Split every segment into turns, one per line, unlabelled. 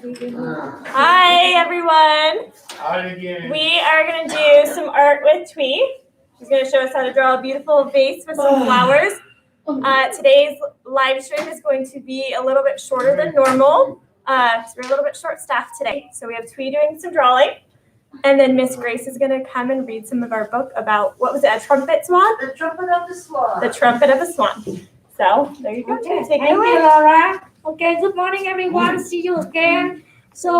Hi, everyone.
Hi again.
We are going to do some art with Twee. She's going to show us how to draw a beautiful vase with some flowers. Today's live stream is going to be a little bit shorter than normal because we're a little bit short-staffed today. So we have Twee doing some drawing, and then Miss Grace is going to come and read some of our book about, what was it, a trumpet swan?
The Trumpet of the Swan.
The Trumpet of the Swan. So there you go.
Okay,
Take
thank
it away.
you, Laura. Okay, good morning, everyone. See you again. So,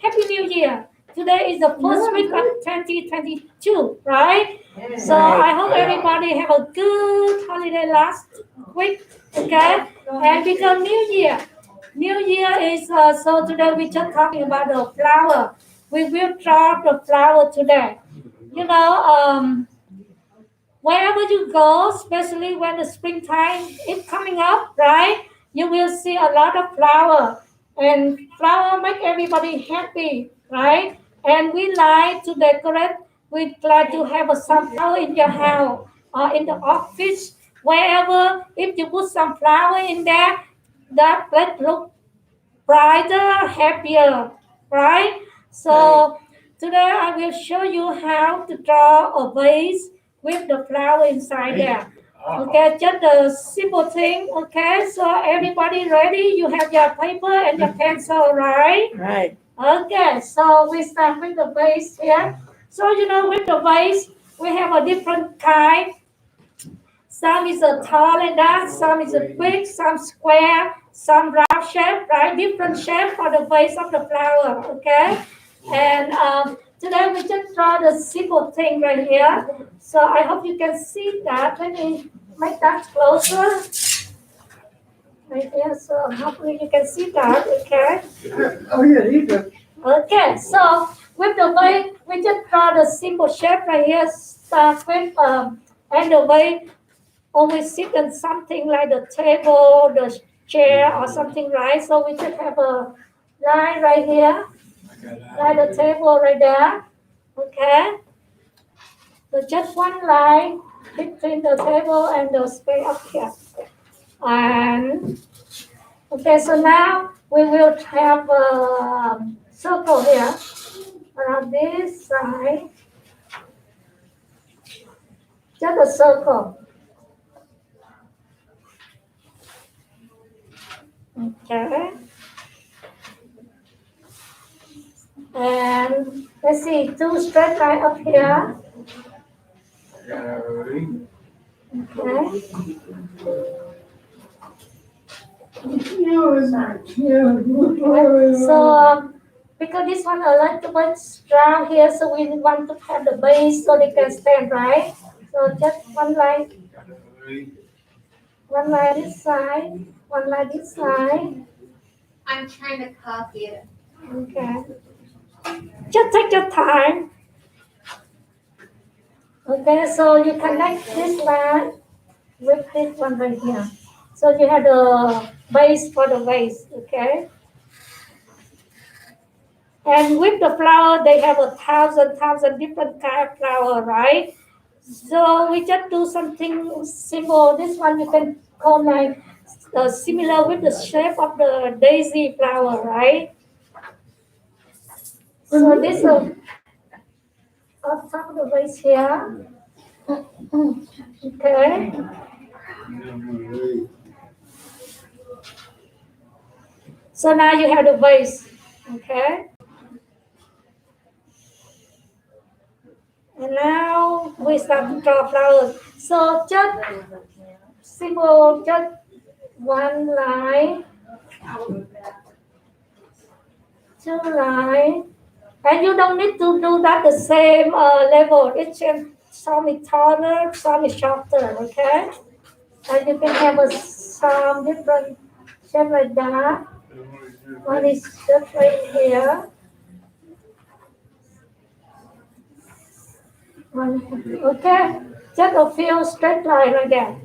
Happy New Year. Today is the first week of 2022, right? So I hope everybody have a good holiday last week, okay? And because New Year is, so today we just talking about the flower. We will draw the flower today. You know, wherever you go, especially when the springtime is coming up, right? You will see a lot of flower, and flower make everybody happy, right? And we like to decorate. We like to have a sunflower in your house or in the office, wherever. If you put some flower in there, that place look brighter, happier, right? So today I will show you how to draw a vase with the flower inside there. Okay, just a simple thing. Okay, so everybody ready? You have your paper and your pencil, right?
Right.
Okay, so we start with the vase here. So with the vase, we have a different kind. Some is a tall and that, some is a big, some square, some round shape, right? Different shape for the base of the flower, okay? And today we just draw the simple thing right here. So I hope you can see that. Let me make that closer. Right here, so hopefully you can see that, okay?
Oh, yeah, you go.
Okay, so with the way we just draw the simple shape right here, start with and the way always sit on something like the table, the chair, or something, right? So we just have a line right here, like the table right there, okay? So just one line between the table and the space up here. And okay, so now we will have a circle here around this side, just a circle. Okay. And let's see, two straight line up here. Okay. So because this one a little bit strong here, so we want to have the base so they can stand, right? So just one line this side, one line this side.
I'm trying to copy it.
Okay. Just take your time. Okay, so you connect this line with this one right here. So you have the base for the vase, okay? And with the flower, they have a thousand different kind of flower, right? So we just do something simple. This one you can call like similar with the shape of the daisy flower, right? So this on top of the vase here. Okay. So now you have the vase, okay? And now we start to draw flowers. So just simple, just one line, two line, and you don't need to do that the same level. It's some is taller, some is shorter, okay? And you can have some different shape like that. One is just right here. Okay, just a few straight line like that.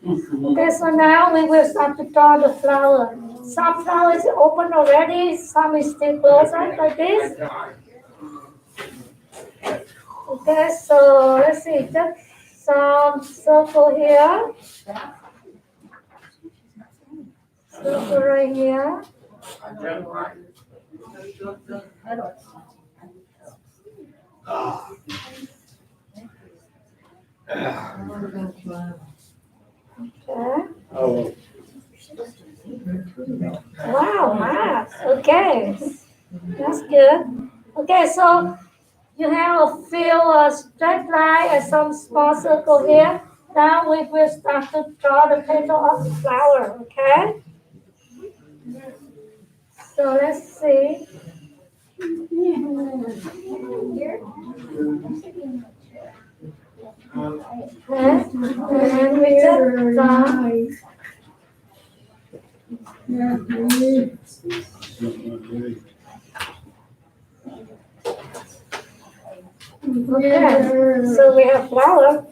Okay, so now we will start to draw the flower. Some flower is open already, some is still closed like this. Okay, so let's see, just some circle here. Circle right here. Okay.
Oh,
Wow, math. Okay, that's good. Okay, so you have a few straight line and some small circle here. Now we will start to draw the petal of the flower. Okay. So let's see. Okay. And we just draw. Okay, so we have flower.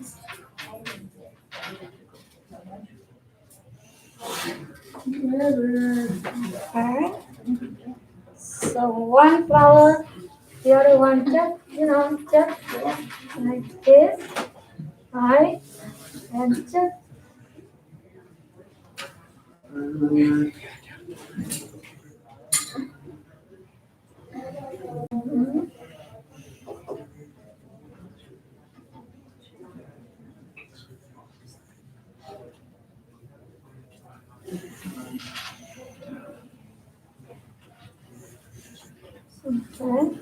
Okay. So one flower, the other one just, just like this, right? And just, okay.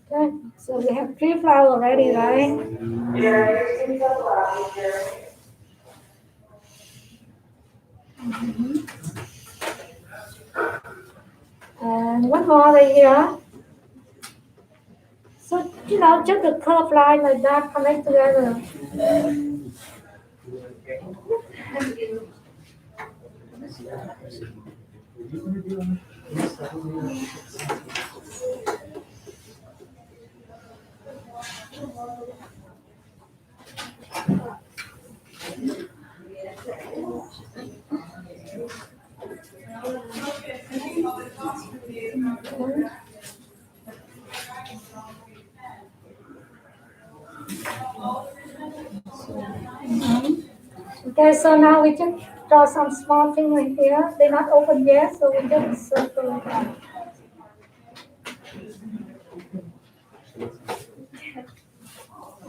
Okay, so we have three flowers already, right? And one more right here. So, just a curved line like that connect together. Okay, so now we just draw some small thing right here. They're not open yet, so we just circle like that.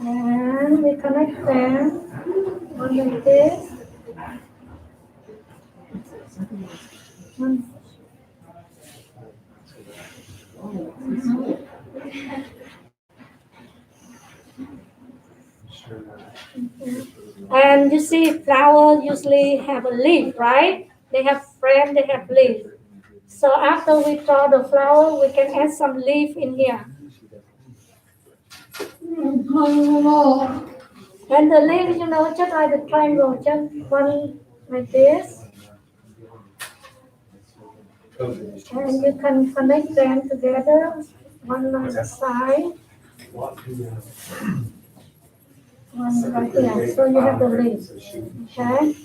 And we connect them, one like this, one. And you see, flowers usually have a leaf, right? They have frame, they have leaf. So after we draw the flower, we can add some leaf in here. And the leaf, just like the triangle, just one like this. And you can connect them together, one on the side, one right here. So you have the leaf, okay?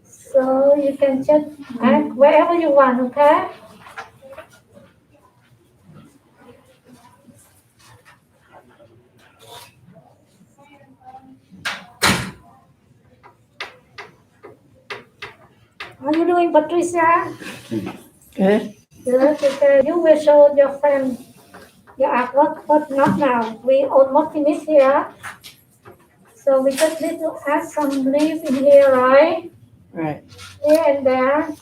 So you can just add wherever you want, okay? How are you doing, Patricia?
good.
Good, okay. You will show your friend your artwork, but not now. We almost finished here. So we just need to add some leaf in here, right?
Right.
Here and there.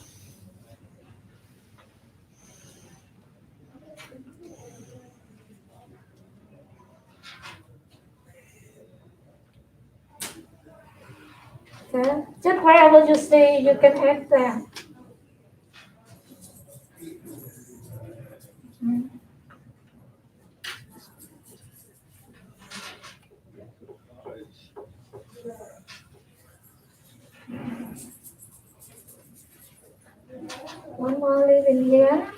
Okay, just wherever you see, you can add that. One more leaf in here.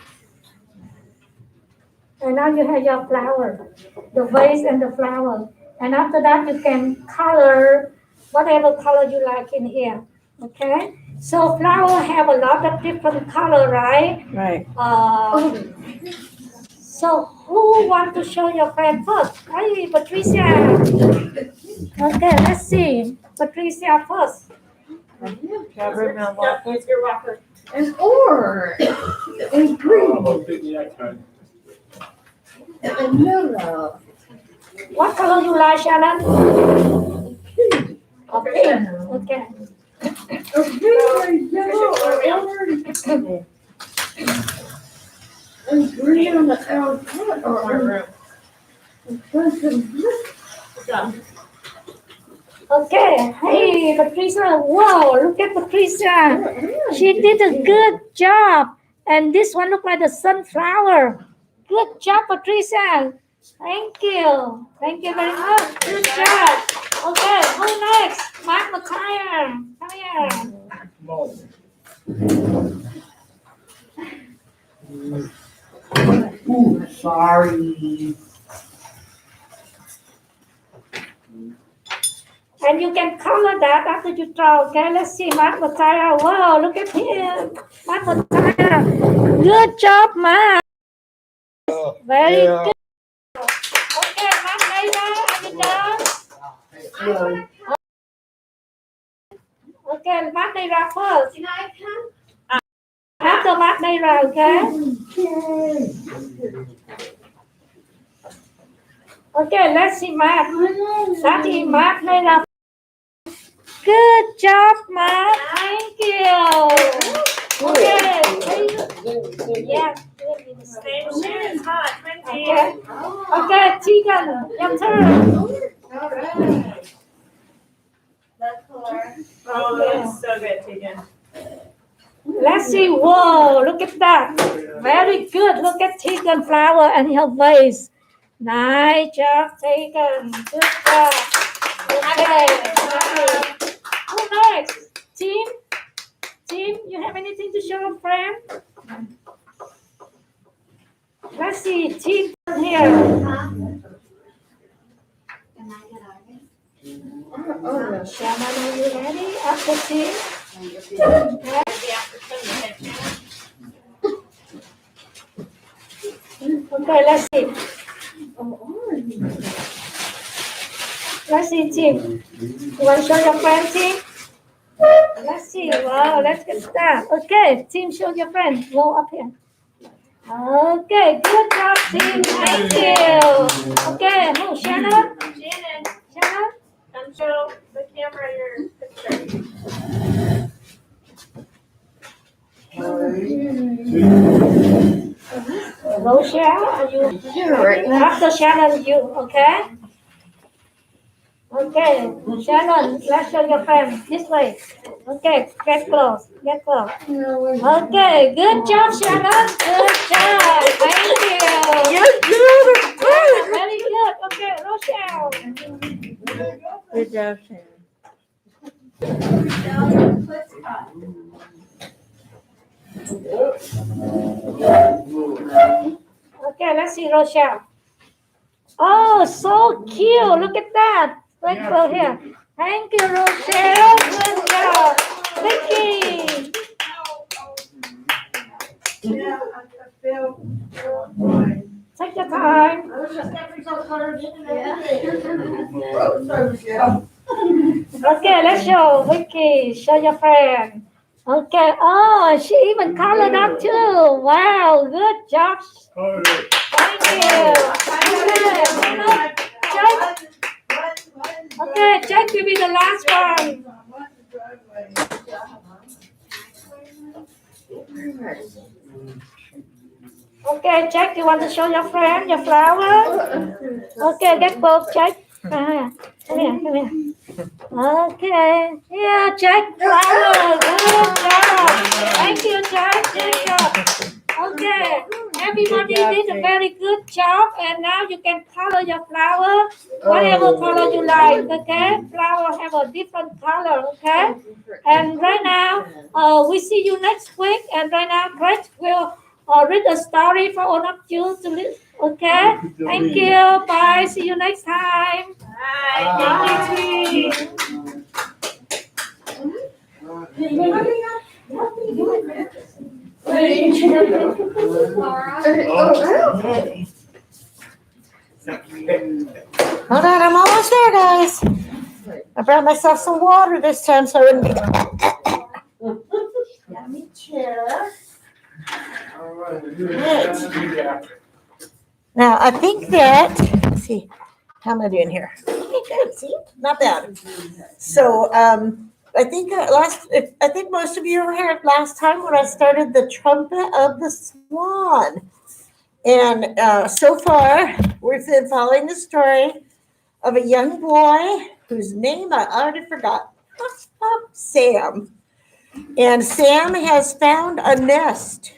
And now you have your flower, the vase and the flower. And after that, you can color whatever color you like in here. Okay? So flower have a lot of different color, right?
Right.
So who want to show your friend first? Hey, Patricia. Okay, let's see. Patricia first.
Strawberry
No,
mailbox.
use your walker.
And orange. And green. And vanilla.
What color you like, Shannon? Oh, pink. Okay.
A green, yellow, orange. And green on the outside. Or
Okay. Hey, Patricia. Wow, look at Patricia. She did a good job. And this one look like the sunflower. Good job, Patricia. Thank you. Thank you very much. Good job. Okay, who next? Mark McCire. Come here.
Ooh, sorry.
And you can color that after you draw. Okay, let's see, Mark McCire. Wow, look at him. Mark McCire. Good job, Mark. Very good. Okay, Mark Naira, are you done? Okay, Mark Naira first.
Can I come?
After Mark Naira, okay? Okay, let's see, Mark. Let's see, Mark Naira. Good job, Mark. Thank you. Okay. Yeah.
Same shoes, huh? Twinsies.
Okay. Okay, Tegan, your turn.
All right. The color.
Oh, that looks so good, Tegan.
Let's see. Whoa, look at that. Very good. Look at Tegan flower and her vase. Nice job, Tegan. Good job. Okay. Who next? Team? Team, you have anything to show a friend? Let's see. Team here.
Can I get out of it?
Shannon, are you ready? After team? Okay, let's see. Let's see, team. You want to show your friend, team? Let's see. Wow, let's get started. Okay, team, show your friend. Go up here. Okay, good job, team. Thank you. Okay, who? Shannon?
Shannon,
Shannon?
come show the camera your picture.
Rochelle, are you?
Sure.
After Shannon, you, okay? Okay, Shannon, let's show your friend this way. Okay, get close, get close. Okay, good job, Shannon. Good job. Thank you.
You're good.
Very good. Okay, Rochelle.
Good job, Shannon.
Okay, let's see, Rochelle. Oh, so cute. Look at that. Let's go here. Thank you, Rochelle. Good job. Vicky.
Yeah, I feel.
Take your time. Okay, let's show Vicky. Show your friend. Okay. Oh, she even colored up too. Wow. Good job. Thank you. Okay. Jack. Okay, Jack will be the last one. Okay, Jack, you want to show your friend your flower? Okay, get both, Jack. Come here, come here. Okay. Yeah, Jack Flower. Good job. Thank you, Jack. Good job. Okay. Everybody did a very good job, and now you can color your flower whatever color you like. Okay. Flower have a different color. Okay. And right now, we see you next week. And right now, Greg will read a story for all of you to listen. Okay. Thank you. Bye. See you next time.
Bye. Thank you, Tweet.
Hold on, I'm almost there, guys. I brought myself some water this time so I wouldn't be. Yummy chair. Right. Now, I think that, let's see, how am I doing here? Okay, good, see, not bad. So, I think I think most of you were here last time when I started the trumpet of the swan. And so far, we've been following the story of a young boy whose name I already forgot. Sam. And Sam has found a nest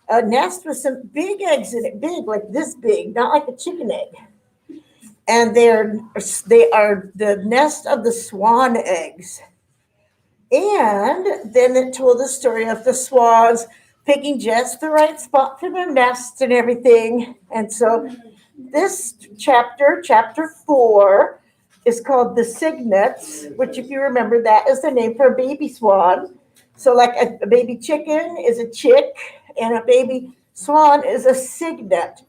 with some big eggs in it, big, like this big, not like a chicken egg. And they are the nest of the swan eggs. And then it told the story of the swans picking just the right spot for their nest and everything. And so this chapter 4, is called The Cygnets, which, if you remember, that is the name for a baby swan. So like a baby chicken is a chick, and a baby swan is a cygnet.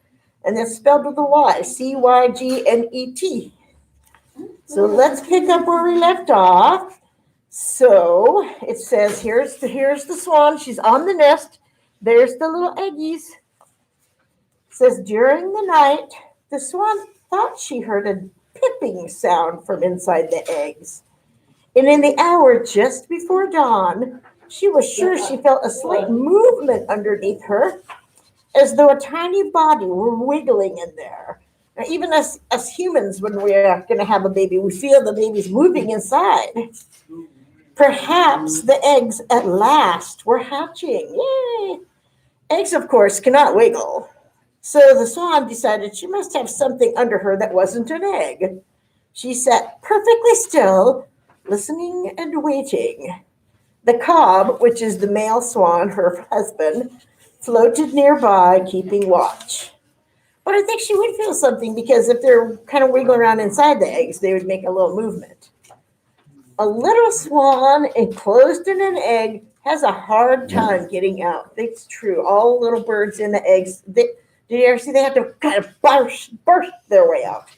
And it's spelled with a Y, Cygnet. So let's pick up where we left off. So it says, here's the swan. She's on the nest. There's the little eggies. It says, during the night, the swan thought she heard a pipping sound from inside the eggs. And in the hour just before dawn, she was sure she felt a slight movement underneath her, as though a tiny body were wiggling in there. Now, even us humans, when we're going to have a baby, we feel the baby's moving inside. Perhaps the eggs at last were hatching. Yay! Eggs, of course, cannot wiggle. So the swan decided she must have something under her that wasn't an egg. She sat perfectly still, listening and waiting. The cob, which is the male swan, her husband, floated nearby, keeping watch. But I think she would feel something, because if they're kind of wiggling around inside the eggs, they would make a little movement. A little swan enclosed in an egg has a hard time getting out. It's true. All little birds in the eggs, did you ever see they have to kind of burst their way out?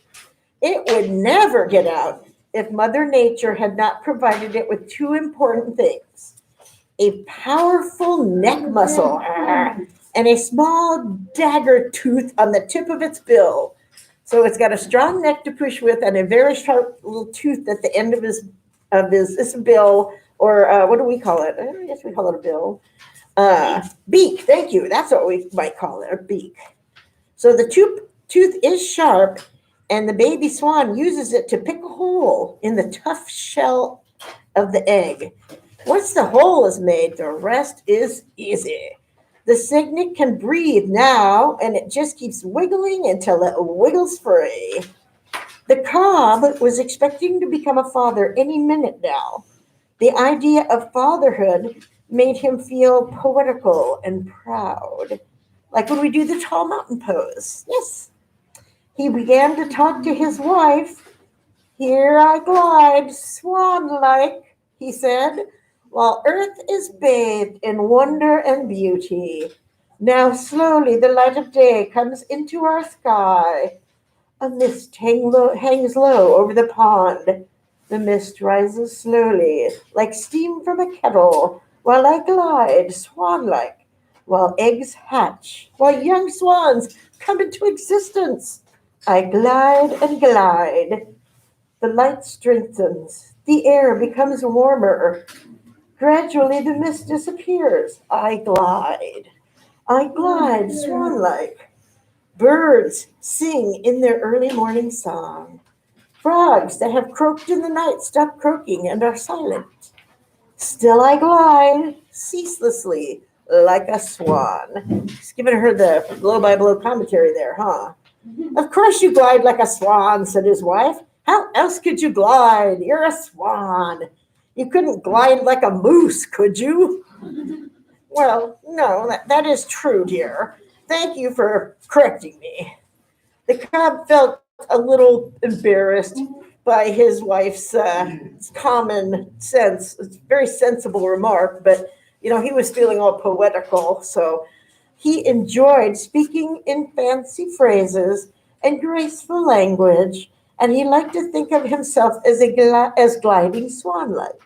It would never get out if Mother Nature had not provided it with two important things: a powerful neck muscle and a small dagger tooth on the tip of its bill. So it's got a strong neck to push with and a very sharp little tooth at the end of his bill, or what do we call it? I guess we call it a bill. Beak, thank you. That's what we might call it, a beak. So the tooth is sharp, and the baby swan uses it to pick a hole in the tough shell of the egg. Once the hole is made, the rest is easy. The cygnet can breathe now, and it just keeps wiggling until it wiggles free. The cob was expecting to become a father any minute now. The idea of fatherhood made him feel poetical and proud, like when we do the tall mountain pose. Yes. He began to talk to his wife. Here I glide, swan-like, he said, while earth is bathed in wonder and beauty. Now slowly the light of day comes into our sky. A mist hangs low over the pond. The mist rises slowly, like steam from a kettle, while I glide, swan-like, while eggs hatch, while young swans come into existence. I glide and glide. The light strengthens. The air becomes warmer. Gradually, the mist disappears. I glide. I glide, swan-like. Birds sing in their early morning song. Frogs that have croaked in the night stop croaking and are silent. Still I glide ceaselessly like a swan. Just giving her the blow by blow commentary there, huh? Of course you glide like a swan, said his wife. How else could you glide? You're a swan. You couldn't glide like a moose, could you? Well, no, that is true, dear. Thank you for correcting me. The cob felt a little embarrassed by his wife's common sense. It's a very sensible remark, but he was feeling all poetical, so he enjoyed speaking in fancy phrases and graceful language, and he liked to think of himself as gliding swan-like.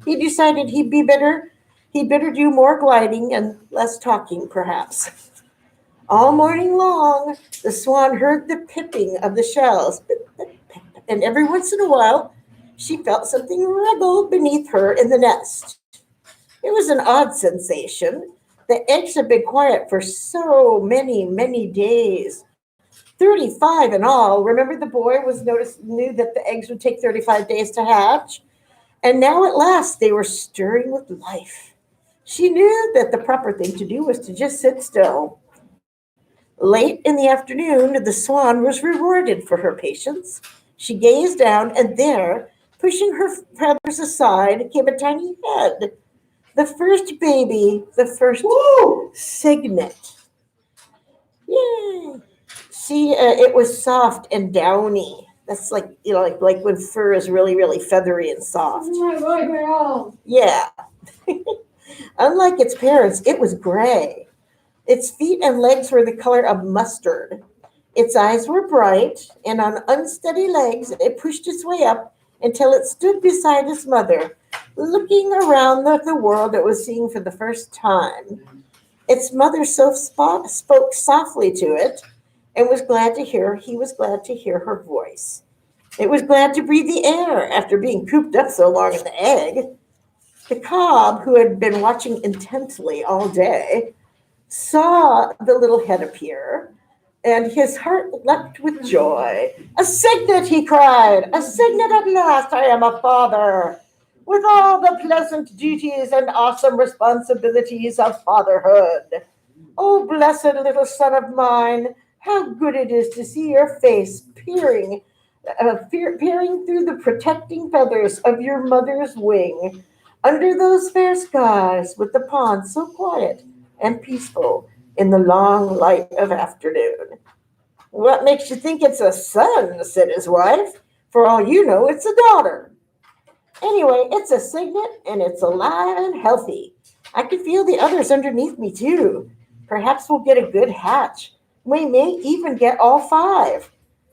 He decided he'd better do more gliding and less talking, perhaps. All morning long, the swan heard the pipping of the shells, pip, pip, pip, and every once in a while, she felt something wriggle beneath her in the nest. It was an odd sensation. The eggs had been quiet for so many, many days. 35 in all. Remember the boy knew that the eggs would take 35 days to hatch? And now at last they were stirring with life. She knew that the proper thing to do was to just sit still. Late in the afternoon, the swan was rewarded for her patience. She gazed down, and there, pushing her feathers aside, came a tiny head. The first baby, the first cygnet. Yay! See, it was soft and downy. That's like when fur is really, really feathery and soft. Yeah. Unlike its parents, it was gray. Its feet and legs were the color of mustard. Its eyes were bright, and on unsteady legs, it pushed its way up until it stood beside its mother, looking around the world it was seeing for the first time. Its mother spoke softly to it, and he was glad to hear her voice. It was glad to breathe the air after being cooped up so long in the egg. The cob, who had been watching intently all day, saw the little head appear, and his heart leapt with joy. A cygnet, he cried, a cygnet at last. I am a father, with all the pleasant duties and awesome responsibilities of fatherhood. Oh, blessed little son of mine, how good it is to see your face peering through the protecting feathers of your mother's wing, under those fair skies, with the pond so quiet and peaceful in the long light of afternoon. What makes you think it's a son, said his wife. For all you know, it's a daughter. Anyway, it's a cygnet, and it's alive and healthy. I can feel the others underneath me, too. Perhaps we'll get a good hatch. We may even get all 5.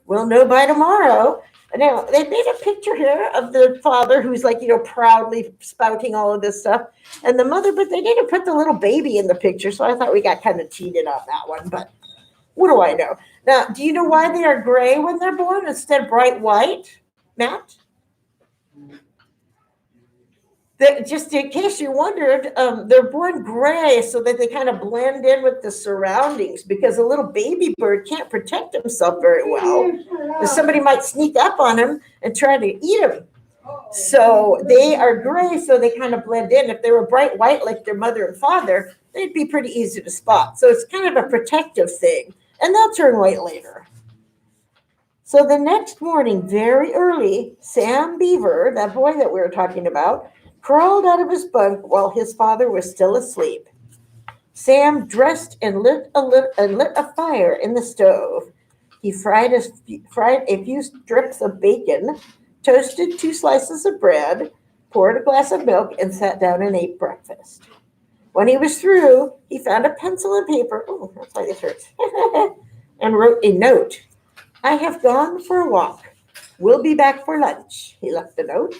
We'll know by tomorrow. Now, they made a picture here of the father who's proudly spouting all of this stuff, and the mother, but they didn't put the little baby in the picture, so I thought we got kind of cheated on that one, but what do I know? Now, do you know why they are gray when they're born instead of bright white, Matt? Just in case you wondered, they're born gray so that they kind of blend in with the surroundings, because a little baby bird can't protect himself very well. Somebody might sneak up on him and try to eat him. So they are gray so they kind of blend in. If they were bright white like their mother and father, they'd be pretty easy to spot. So it's kind of a protective thing, and they'll turn white later. So the next morning, very early, Sam Beaver, that boy that we were talking about, crawled out of his bunk while his father was still asleep. Sam dressed and lit a fire in the stove. He fried a few strips of bacon, toasted 2 slices of bread, poured a glass of milk, and sat down and ate breakfast. When he was through, he found a pencil and paper. Oh, that's why this hurts. And wrote a note. I have gone for a walk. We'll be back for lunch. He left the note.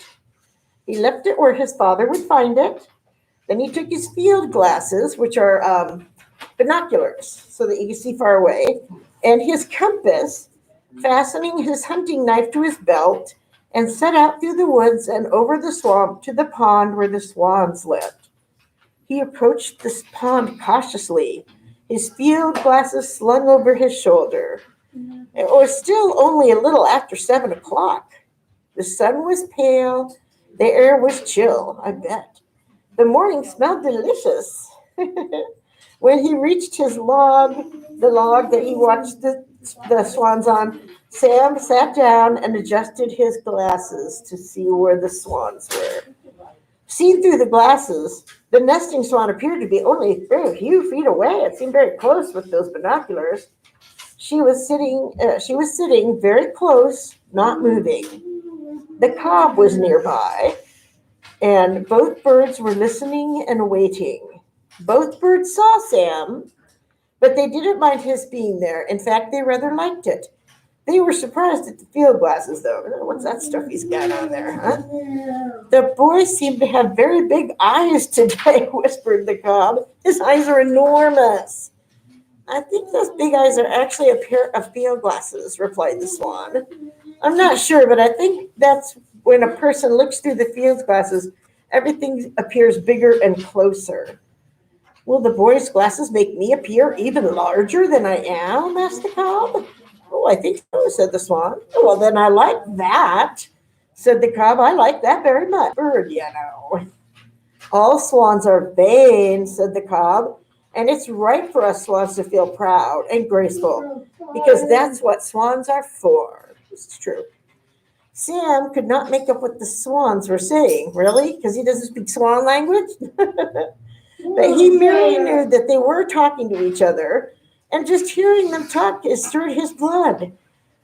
He left it where his father would find it. Then he took his field glasses, which are binoculars, so that you can see far away, and his compass, fastening his hunting knife to his belt, and set out through the woods and over the swamp to the pond where the swans lived. He approached this pond cautiously, his field glasses slung over his shoulder. It was still only a little after 7 o'clock. The sun was pale. The air was chill, I bet. The morning smelled delicious. When he reached his log, the log that he watched the swans on, Sam sat down and adjusted his glasses to see where the swans were. Seen through the glasses, the nesting swan appeared to be only a few feet away. It seemed very close with those binoculars. She was sitting very close, not moving. The cob was nearby, and both birds were listening and waiting. Both birds saw Sam, but they didn't mind his being there. In fact, they rather liked it. They were surprised at the field glasses, though. What's that stuff he's got on there, huh? The boy seemed to have very big eyes today, whispered the cob. His eyes are enormous. I think those big eyes are actually a pair of field glasses, replied the swan. I'm not sure, but I think that's when a person looks through the field glasses, everything appears bigger and closer. Will the boy's glasses make me appear even larger than I am? Asked the cob. Oh, I think so, said the swan. Well, then I like that, said the cob. I like that very much. Bird, you know. All swans are vain, said the cob, and it's right for us swans to feel proud and graceful, because that's what swans are for. It's true. Sam could not make up what the swans were saying, really, because he doesn't speak swan language. But he merely knew that they were talking to each other, and just hearing them talk stirred his blood.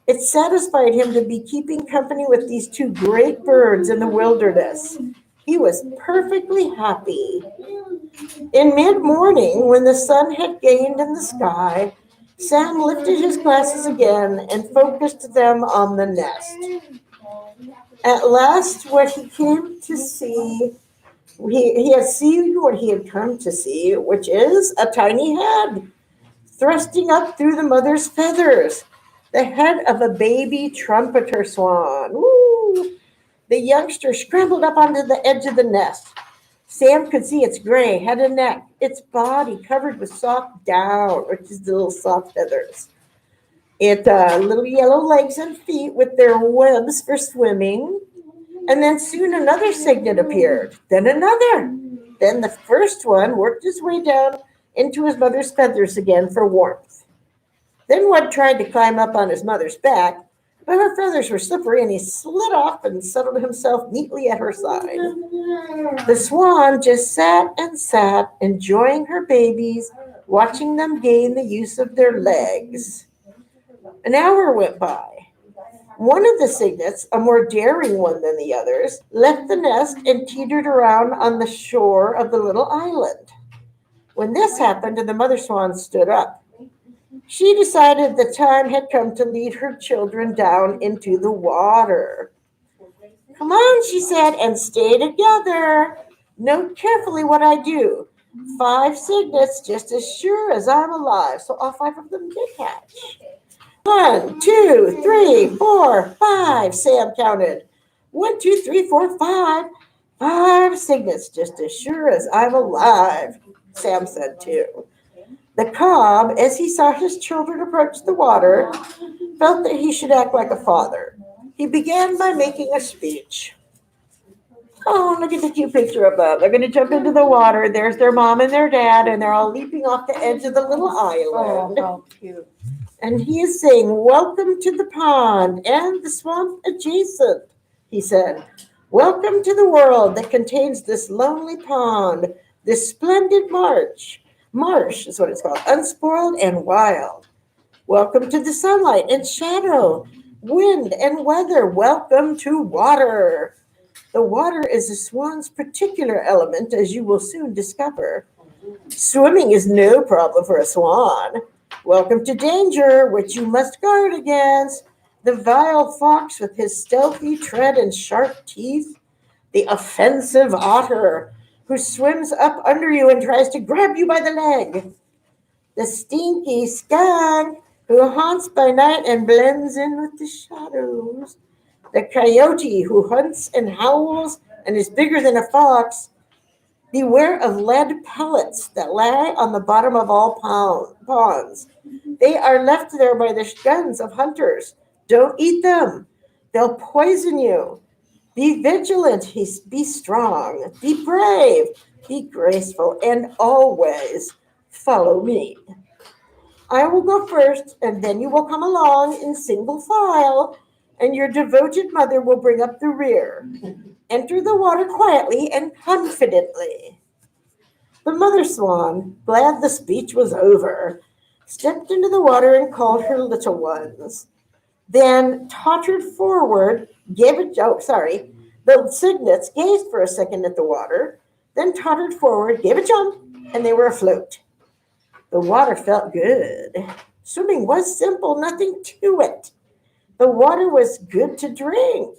It satisfied him to be keeping company with these two great birds in the wilderness. He was perfectly happy. In mid-morning, when the sun had gained in the sky, Sam lifted his glasses again and focused them on the nest. At last, what he came to see, he had seen what he had come to see, which is a tiny head thrusting up through the mother's feathers, the head of a baby trumpeter swan. Woo! The youngster scrambled up onto the edge of the nest. Sam could see its gray head and neck, its body covered with soft down, which is the little soft feathers. Its little yellow legs and feet with their webs for swimming. And then soon another cygnet appeared, then another. Then the first one worked his way down into his mother's feathers again for warmth. Then one tried to climb up on his mother's back, but her feathers were slippery and he slid off and settled himself neatly at her side. The swan just sat, enjoying her babies, watching them gain the use of their legs. An hour went by. One of the cygnets, a more daring one than the others, left the nest and teetered around on the shore of the little island. When this happened, the mother swan stood up. She decided the time had come to lead her children down into the water. Come on, she said, and stay together. Note carefully what I do. 5 cygnets, just as sure as I'm alive. So all 5 of them did hatch. 1, 2, 3, 4, 5, Sam counted. 1, 2, 3, 4, 5. 5 cygnets, just as sure as I'm alive, Sam said too. The cob, as he saw his children approach the water, felt that he should act like a father. He began by making a speech. Oh, look at the cute picture of them. They're going to jump into the water. There's their mom and their dad, and they're all leaping off the edge of the little island.
Oh, how cute.
And he is saying, welcome to the pond and the swamp adjacent, he said. Welcome to the world that contains this lonely pond, this splendid marsh is what it's called, unspoiled and wild. Welcome to the sunlight and shadow, wind and weather. Welcome to water. The water is a swan's particular element, as you will soon discover. Swimming is no problem for a swan. Welcome to danger, which you must guard against. The vile fox with his stealthy tread and sharp teeth. The offensive otter, who swims up under you and tries to grab you by the leg. The stinky skunk, who haunts by night and blends in with the shadows. The coyote, who hunts and howls and is bigger than a fox. Beware of lead pellets that lie on the bottom of all ponds. They are left there by the guns of hunters. Don't eat them. They'll poison you. Be vigilant, be strong, be brave, be graceful, and always follow me. I will go first, and then you will come along in single file, and your devoted mother will bring up the rear. Enter the water quietly and confidently. The mother swan, glad the speech was over, stepped into the water and called her little ones. Then tottered forward, the cygnets gazed for a second at the water, then tottered forward, gave a jump, and they were afloat. The water felt good. Swimming was simple, nothing to it. The water was good to drink.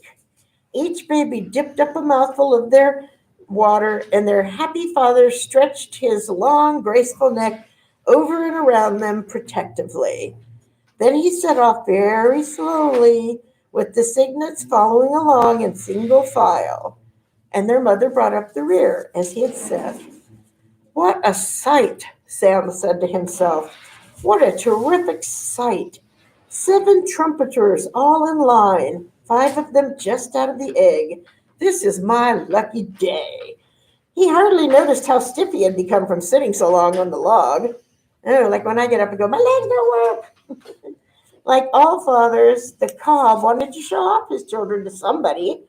Each baby dipped up a mouthful of their water, and their happy father stretched his long, graceful neck over and around them protectively. Then he set off very slowly, with the cygnets following along in single file, and their mother brought up the rear, as he had said. What a sight, Sam said to himself. What a terrific sight. 7 trumpeters all in line, 5 of them just out of the egg. This is my lucky day. He hardly noticed how stiff he had become from sitting so long on the log. Oh, like when I get up and go, my legs don't work. Like all fathers, the cob wanted to show off his children to somebody.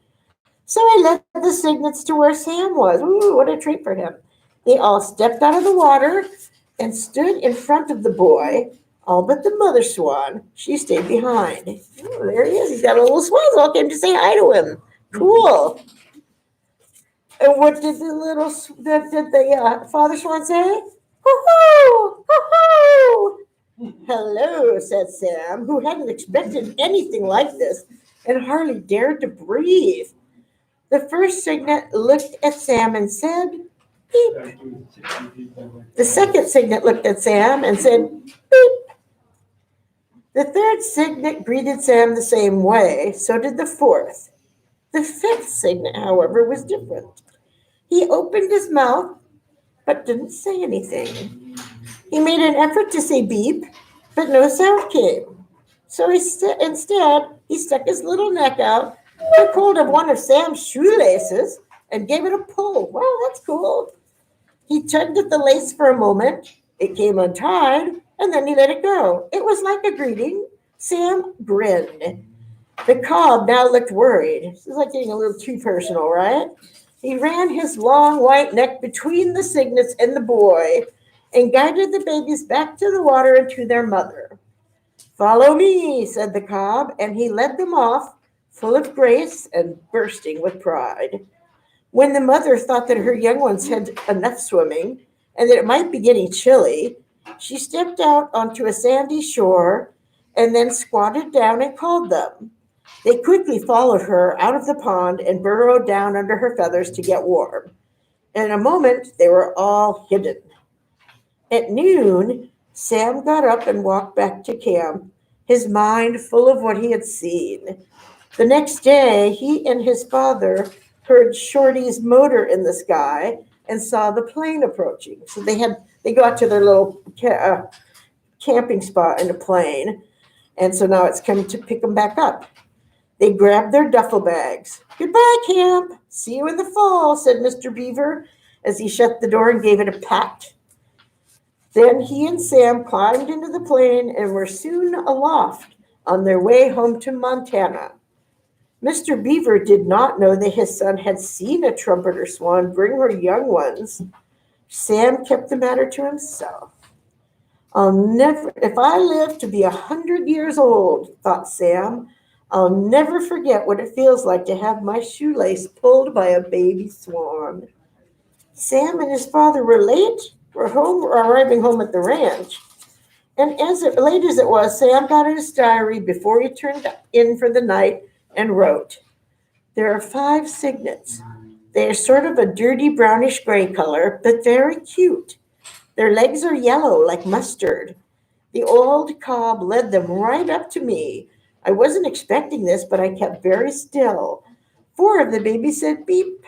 So he led the cygnets to where Sam was. Ooh, what a treat for him. They all stepped out of the water and stood in front of the boy, all but the mother swan. She stayed behind. Oh, there he is. He's got a little swans all came to say hi to him. Cool. And what did the father swan say? Hoo-hoo! Hoo-hoo! Hello, said Sam, who hadn't expected anything like this and hardly dared to breathe. The first cygnet looked at Sam and said, beep. The second cygnet looked at Sam and said, beep. The third cygnet greeted Sam the same way, so did the fourth. The fifth cygnet, however, was different. He opened his mouth, but didn't say anything. He made an effort to say beep, but no sound came. So instead, he stuck his little neck out, took hold of one of Sam's shoelaces, and gave it a pull. Wow, that's cool. He tugged at the lace for a moment. It came untied, and then he let it go. It was like a greeting. Sam grinned. The cob now looked worried. This is like getting a little too personal, right? He ran his long white neck between the cygnets and the boy and guided the babies back to the water and to their mother. Follow me, said the cob, and he led them off, full of grace and bursting with pride. When the mother thought that her young ones had enough swimming and that it might be getting chilly, she stepped out onto a sandy shore and then squatted down and called them. They quickly followed her out of the pond and burrowed down under her feathers to get warm. In a moment, they were all hidden. At noon, Sam got up and walked back to camp, his mind full of what he had seen. The next day, he and his father heard Shorty's motor in the sky and saw the plane approaching. So they got to their little camping spot in a plane, and so now it's coming to pick them back up. They grabbed their duffel bags. Goodbye, camp. See you in the fall, said Mr. Beaver as he shut the door and gave it a pat. Then he and Sam climbed into the plane and were soon aloft on their way home to Montana. Mr. Beaver did not know that his son had seen a trumpeter swan bring her young ones. Sam kept the matter to himself. If I live to be 100 years old, thought Sam, I'll never forget what it feels like to have my shoelace pulled by a baby swan. Sam and his father were arriving home at the ranch. And late as it was, Sam got his diary before he turned in for the night and wrote, there are 5 cygnets. They are sort of a dirty brownish gray color, but very cute. Their legs are yellow like mustard. The old cob led them right up to me. I wasn't expecting this, but I kept very still. 4 of the babies said beep.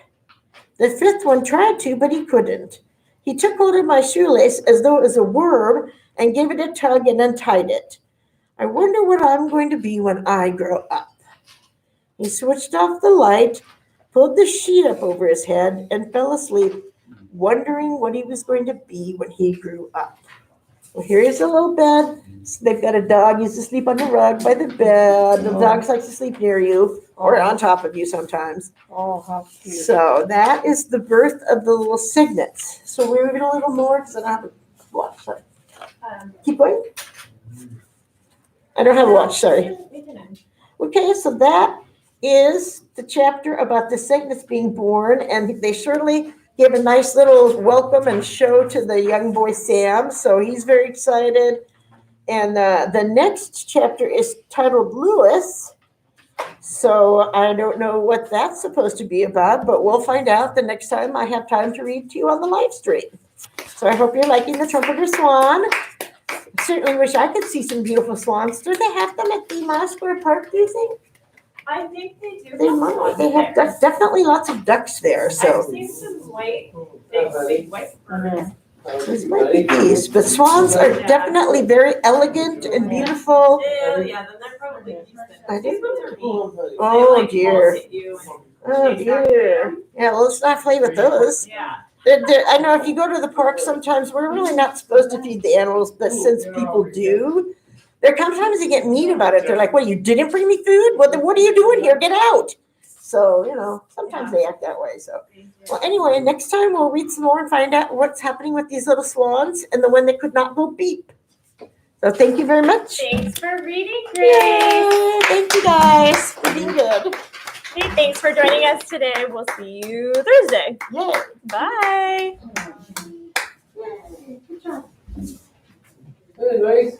The fifth one tried to, but he couldn't. He took hold of my shoelace as though it was a worm and gave it a tug and untied it. I wonder what I'm going to be when I grow up. He switched off the light, pulled the sheet up over his head, and fell asleep, wondering what he was going to be when he grew up. Well, here is a little bed. So they've got a dog used to sleep on the rug by the bed. The dogs like to sleep near you or on top of you sometimes.
Oh, how cute.
So that is the birth of the little cygnets. So we're even a little more because I don't have a watch. Sorry. Keep going. I don't have a watch. Sorry. Okay, so that is the chapter about the cygnets being born, and they surely gave a nice little welcome and show to the young boy Sam. So he's very excited. And the next chapter is titled Lewis. So I don't know what that's supposed to be about, but we'll find out the next time I have time to read to you on the live stream. So I hope you're liking the Trumpeter Swan. Certainly wish I could see some beautiful swans. Do they have them at the Miles Square Park, do you think?
I think they do.
They might. They have definitely lots of ducks there.
I've
So
seen some white, big white.
these might be geese, but swans are definitely very elegant and beautiful.
Yeah, then they're probably decent.
I
These
think.
ones are mean.
Oh
They, like,
dear.
pulse at you and
Oh dear. Yeah, well, let's not play with those.
Yeah.
I know if you go to the park, sometimes we're really not supposed to feed the animals, but since people do, there comes times they get mean about it. They're like, "Well, you didn't bring me food. What are you doing here? Get out!" So sometimes they act that way. So, well, anyway, next time we'll read some more and find out what's happening with these little swans and the one that could not go beep. So, thank you very much.
Thanks for reading, Grace.
Yay! Thank you guys for being good.
Hey, thanks for joining us today. We'll see you Thursday.
Yay!
Bye.
Good job.
Anyways,